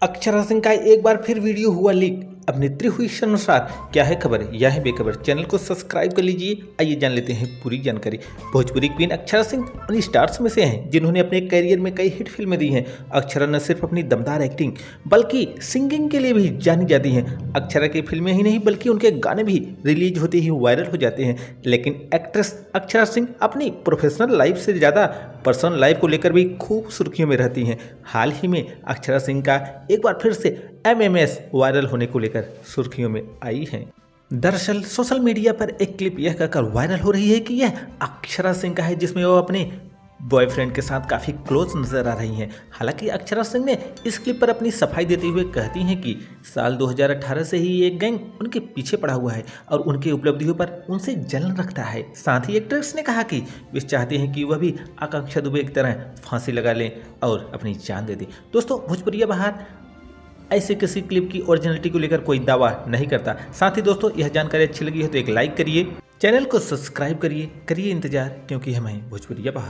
अक्षरा सिंह का एक बार फिर वीडियो हुआ लीक। अभिनेत्री हुई शर्मसार। क्या है खबर या है बेखबर, चैनल को सब्सक्राइब कर लीजिए। आइए जान लेते हैं पूरी जानकारी। भोजपुरी क्वीन अक्षरा सिंह उन स्टार्स में से हैं जिन्होंने अपने करियर में कई हिट फिल्में दी हैं। अक्षरा न सिर्फ अपनी दमदार एक्टिंग बल्कि सिंगिंग के लिए भी जानी जाती हैं। अक्षरा की फिल्में ही नहीं बल्कि उनके गाने भी रिलीज होते ही वायरल हो जाते हैं। लेकिन एक्ट्रेस अक्षरा सिंह अपनी प्रोफेशनल लाइफ से ज़्यादा पर्सनल लाइफ को लेकर भी खूब सुर्खियों में रहती हैं। हाल ही में अक्षरा सिंह का एक बार फिर से MMS वायरल होने को लेकर सुर्खियों में आई हैं। दरअसल सोशल मीडिया पर एक क्लिप यह कहकर वायरल हो रही है कि यह अक्षरा सिंह का है, जिसमें वो अपने बॉयफ्रेंड के साथ काफ़ी क्लोज नजर आ रही हैं। हालांकि अक्षरा सिंह ने इस क्लिप पर अपनी सफाई देते हुए कहती हैं कि साल 2018 से ही एक गैंग उनके पीछे पड़ा हुआ है और उनकी उपलब्धियों पर उनसे जलन रखता है। साथ ही एक्ट्रेस ने कहा कि वे चाहते हैं कि वह भी आकांक्षा दुबे की तरह फांसी लगा लें और अपनी जान दे दें। दोस्तों, भोजपुरिया बहार ऐसे किसी क्लिप की ओरिजिनलिटी को लेकर कोई दावा नहीं करता। साथ ही दोस्तों, यह जानकारी अच्छी लगी है तो एक लाइक करिए, चैनल को सब्सक्राइब करिए, करिए इंतजार, क्योंकि हम हैं भोजपुरिया बहार।